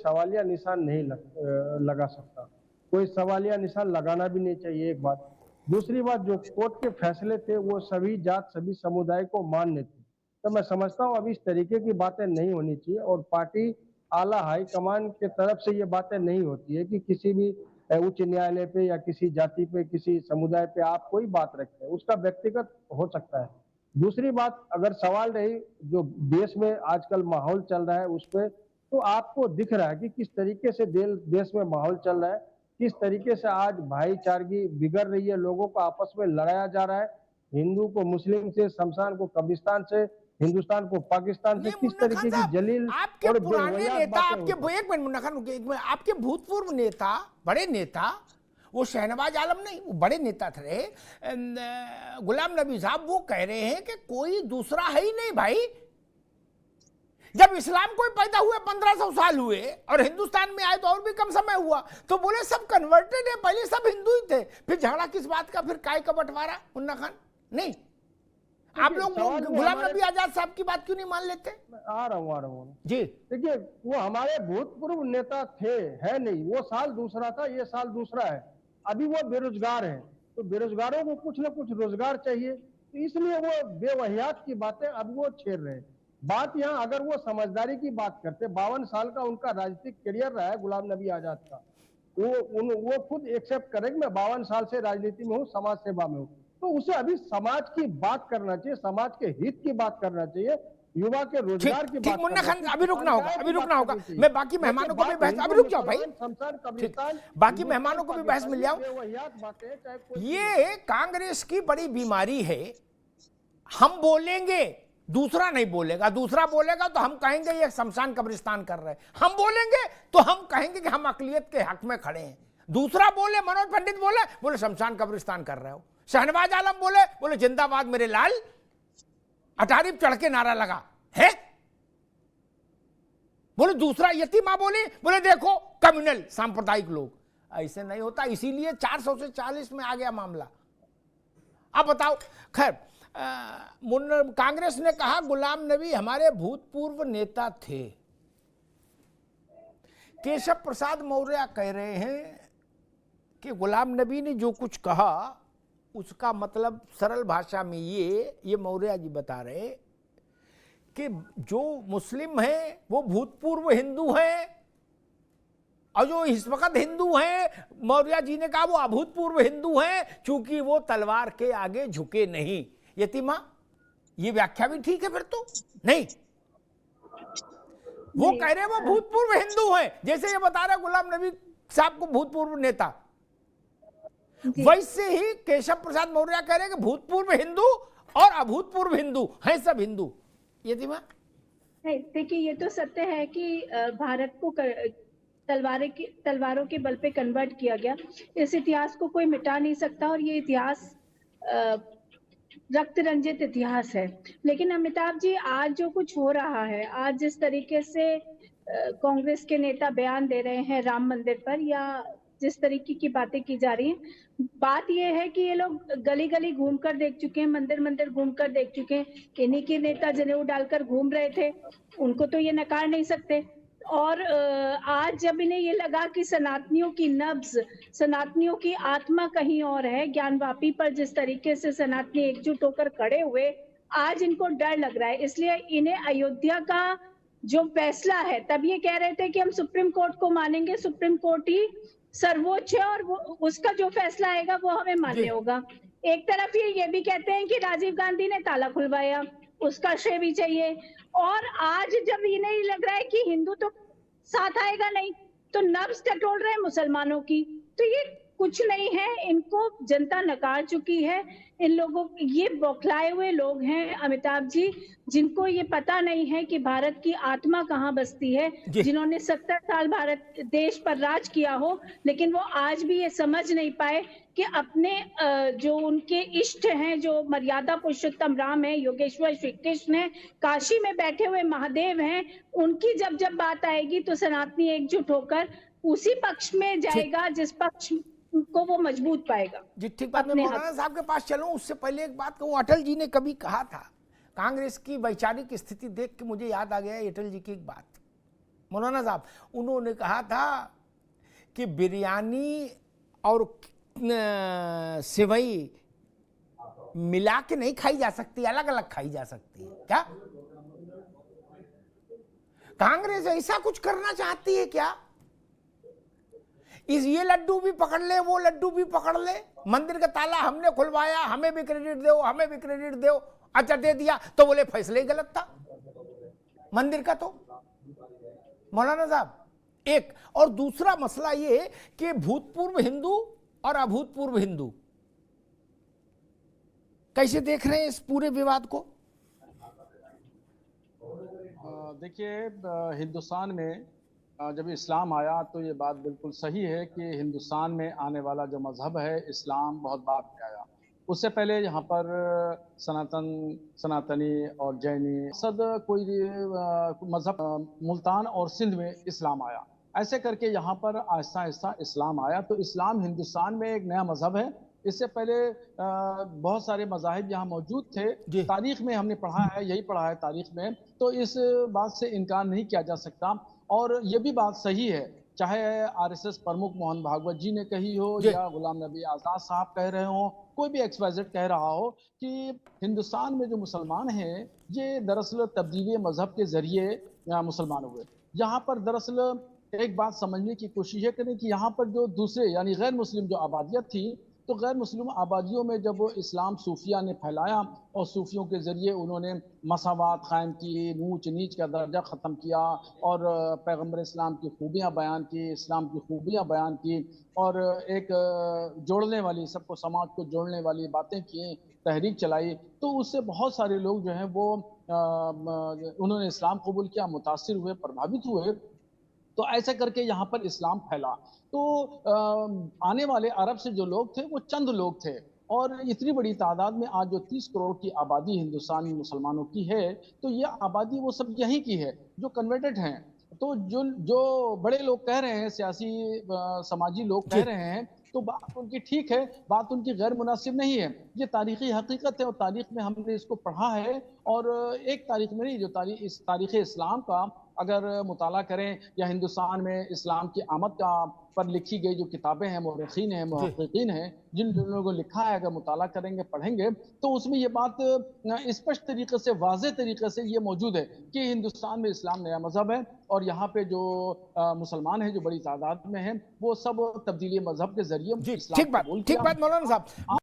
सवालिया निशान नहीं लगा सकता, कोई सवालिया निशान लगाना भी नहीं चाहिए, एक बात। दूसरी बात, जो कोर्ट के फैसले थे वो सभी जात सभी समुदाय को मान्य थे, तो मैं समझता हूँ अब इस तरीके की बातें नहीं होनी चाहिए। और पार्टी आला हाईकमान के तरफ से ये बातें नहीं होती है कि किसी भी उच्च न्यायालय पे या किसी जाति पे किसी समुदाय पे आप कोई बात रखते हैं, उसका व्यक्तिगत हो सकता है। दूसरी बात, अगर सवाल रही जो देश में आजकल माहौल चल रहा है उस पर, तो आपको दिख रहा है कि किस तरीके से देश में माहौल चल रहा है, किस तरीके से आज भाईचारगी बिगड़ रही है, लोगों को आपस में लड़ाया जा रहा है, हिंदू को मुस्लिम से, शमशान को कब्रिस्तान से, हिंदुस्तान को पाकिस्तान से, किस मुन्ना खान तरीके की साहब, जलील आपके और पुराने बेवजह नेता, बातें आपके होती हैं। एक मिनट मुन्ना खान रुकिए, एक मिनट, आपके भूतपूर्व नेता, बड़े नेता, वो शहनवाज आलम नहीं, वो बड़े नेता थे, गुलाम नबी साहब, वो कह रहे हैं कि कोई दूसरा है ही नहीं भाई। जब इस्लाम को पैदा हुए 1500 साल हुए और हिंदुस्तान में आए तो और भी कम समय हुआ, तो बोले सब कन्वर्टेड है, पहले सब हिंदू ही थे, फिर झगड़ा किस बात का, फिर काय का बंटवारा? मुन्ना खान नहीं, आप लोग गुलाम नबी आजाद साहब की बात क्यों नहीं मान लेते? आ रहा हूँ जी। देखिए, वो हमारे भूतपूर्व नेता थे, है नहीं, वो साल दूसरा था, ये साल दूसरा है। अभी वो बेरोजगार हैं, तो बेरोजगारों को कुछ ना कुछ रोजगार चाहिए, तो इसलिए वो बेवहियात की बातें अब वो छेड़ रहे हैं। बात यहाँ, अगर वो समझदारी की बात करते, 52 साल का उनका राजनीतिक करियर रहा है गुलाम नबी आजाद का, वो खुद एक्सेप्ट करें कि मैं 52 साल से राजनीति में हूँ, समाज सेवा में हूँ, तो उसे अभी समाज की बात करना चाहिए, समाज के हित की बात करना चाहिए, युवा के रोजगार की बात। मुन्ना खान, अभी रुकना होगा, मैं बाकी मेहमानों को भी बहस, अभी रुक जाओ भाई, बाकी मेहमानों को भी बहस मिल जाओ। ये कांग्रेस की बड़ी बीमारी है, हम बोलेंगे, दूसरा नहीं बोलेगा, दूसरा बोलेगा तो हम कहेंगे ये शमशान कब्रिस्तान कर रहे हैं, हम बोलेंगे तो हम कहेंगे कि हम अकलियत के हक में खड़े हैं। दूसरा बोले, मनोज पंडित बोले शमशान कब्रिस्तान कर रहे हो, शहनवाज आलम बोले जिंदाबाद मेरे लाल, अटारी चढ़ के नारा लगा है, बोले दूसरा यतीमा बोले देखो कम्युनल सांप्रदायिक लोग। ऐसे नहीं होता, इसीलिए 400 से 40 में आ गया मामला। अब बताओ, खैर, कांग्रेस ने कहा गुलाम नबी हमारे भूतपूर्व नेता थे। केशव प्रसाद मौर्य कह रहे हैं कि गुलाम नबी ने जो कुछ कहा उसका मतलब सरल भाषा में ये मौर्य जी बता रहे कि जो मुस्लिम हैं वो भूतपूर्व हिंदू हैं, और जो इस वक्त हिंदू हैं, मौर्य जी ने कहा वो अभूतपूर्व हिंदू हैं, चूंकि वो तलवार के आगे झुके नहीं। यतीमा, ये व्याख्या भी ठीक है फिर तो नहीं? वो कह रहे हैं वो भूतपूर्व हिंदू हैं, जैसे ये बता रहे गुलाम नबी साहब को भूतपूर्व नेता, वैसे ही केशव प्रसाद मौर्य कह रहे हैं कि भूतपूर्व हिंदू और अभूतपूर्व हिंदू हैं सब हिंदू। यतीमा, देखिए, ये तो सत्य है कि भारत को तलवारों के बल पे कन्वर्ट किया गया। इस इतिहास को कोई मिटा नहीं सकता और ये इतिहास रक्त रंजित इतिहास है। लेकिन अमिताभ जी, आज जो कुछ हो रहा है, आज जिस तरीके से कांग्रेस के नेता बयान दे रहे हैं राम मंदिर पर, या जिस तरीके की बातें की जा रही हैं, बात यह है कि ये लोग गली गली घूमकर देख चुके हैं, मंदिर मंदिर घूमकर देख चुके हैं। इन्हीं के नेता जनेऊ डालकर घूम रहे थे, उनको तो ये नकार नहीं सकते। और आज जब इन्हें ये लगा कि सनातनियों की नब्ज, सनातनियों की आत्मा कहीं और है, ज्ञानवापी पर जिस तरीके से सनातनी एकजुट होकर खड़े हुए, आज इनको डर लग रहा है। इसलिए इन्हें अयोध्या का जो फैसला है, तब ये कह रहे थे कि हम सुप्रीम कोर्ट को मानेंगे, सुप्रीम कोर्ट ही सर्वोच्च है और वो उसका जो फैसला आएगा वो हमें मान्य होगा। एक तरफ ये भी कहते हैं कि राजीव गांधी ने ताला खुलवाया, उसका श्रेय भी चाहिए। और आज जब इन्हें लग रहा है कि हिंदू तो साथ आएगा नहीं, तो नब्ज टटोल रहे हैं मुसलमानों की। तो ये कुछ नहीं है, इनको जनता नकार चुकी है। इन लोगों, ये बौखलाए हुए लोग हैं अमिताभ जी, जिनको ये पता नहीं है कि भारत की आत्मा कहाँ बसती है, जिन्होंने 70 साल भारत देश पर राज किया हो, लेकिन वो आज भी ये समझ नहीं पाए कि अपने जो उनके इष्ट हैं, जो मर्यादा पुरुषोत्तम राम है, योगेश्वर श्री कृष्ण है, काशी में बैठे हुए महादेव हैं, उनकी जब जब बात आएगी तो सनातनी एकजुट होकर उसी पक्ष में जाएगा जिस पक्ष को वो मजबूत पाएगा। जी, ठीक बात। मैं मौलाना साहब के पास चलूं, उससे पहले एक बात कहूं। अटल जी ने कभी कहा था, कांग्रेस की वैचारिक स्थिति देख के मुझे याद आ गया अटल जी की एक बात। मौलाना साहब, उन्होंने कहा था कि बिरयानी और सेवई मिला के नहीं खाई जा सकती, अलग अलग खाई जा सकती है। क्या कांग्रेस ऐसा कुछ करना चाहती है क्या? ये लड्डू भी पकड़ ले, वो लड्डू भी पकड़ ले, मंदिर का ताला हमने खुलवाया, हमें भी क्रेडिट दो, हमें भी क्रेडिट दो। अच्छा दे दिया तो बोले फैसले ही गलत था मंदिर का। तो मौलाना साहब, एक और दूसरा मसला ये कि भूतपूर्व हिंदू और अभूतपूर्व हिंदू कैसे देख रहे हैं इस पूरे विवाद को? देखिए, हिंदुस्तान में जब इस्लाम आया तो ये बात बिल्कुल सही है कि हिंदुस्तान में आने वाला जो मज़हब है इस्लाम बहुत बाद में आया। उससे पहले यहाँ पर सनातनी और जैनी कोई मज़हब मुल्तान और सिंध में इस्लाम आया। ऐसे करके यहाँ पर आहिस्ता आहिस्ता इस्लाम आया। तो इस्लाम हिंदुस्तान में एक नया मज़हब है। इससे पहले बहुत सारे मज़ाहिब यहाँ मौजूद थे। तारीख में हमने पढ़ा है, यही पढ़ा है तारीख में, तो इस बात से इनकार नहीं किया जा सकता। और ये भी बात सही है, चाहे आरएसएस प्रमुख मोहन भागवत जी ने कही हो या गुलाम नबी आज़ाद साहब कह रहे हो, कोई भी XYZ कह रहा हो कि हिंदुस्तान में जो मुसलमान हैं ये दरअसल तब्दीली मज़हब के जरिए मुसलमान हुए। यहाँ पर दरअसल एक बात समझने की कोशिश करें कि यहाँ पर जो दूसरे यानी गैर मुस्लिम जो आबादियत थी, तो गैर मुस्लिम आबादियों में जब वो इस्लाम सूफिया ने फैलाया और सूफियों के ज़रिए उन्होंने मसावात कायम की, ऊंच नीच का दर्जा ख़त्म किया और पैगम्बर इस्लाम की खूबियाँ बयान की, इस्लाम की खूबियाँ बयान की और एक जोड़ने वाली, सबको समाज को जोड़ने वाली बातें की, तहरीक चलाई, तो उससे बहुत सारे लोग जो हैं वो उन्होंने इस्लाम कबूल किया, मुतासिर हुए, प्रभावित हुए। तो ऐसे करके यहाँ पर इस्लाम फैला। तो आने वाले अरब से जो लोग थे वो चंद लोग थे, और इतनी बड़ी तादाद में आज जो 30 करोड़ की आबादी हिंदुस्तान में मुसलमानों की है, तो ये आबादी वो सब यहीं की है जो कन्वर्टेड हैं। तो जो बड़े लोग कह रहे हैं, सियासी समाजी लोग कह रहे हैं, तो बात उनकी ठीक है, बात उनकी गैर मुनासिब नहीं है। ये तारीखी हकीकत है और तारीख में हमने इसको पढ़ा है। और एक तारीख में नहीं, जो इस तारीख इस्लाम का अगर मुताला करें या हिंदुस्तान में इस्लाम की आमद का पर लिखी गई जो किताबें हैं, मुर्रिखीन हैं, मुहक्किकीन हैं, जिन लोगों को लिखा है, अगर मुताला करेंगे, पढ़ेंगे, तो उसमें ये बात स्पष्ट तरीके से, वाज़ेह तरीके से ये मौजूद है कि हिंदुस्तान में इस्लाम नया मज़हब है और यहाँ पे जो मुसलमान हैं जो बड़ी तादाद में हैं, वो सब तब्दीली मज़हब के जरिए ठीक बात मौलाना साहब।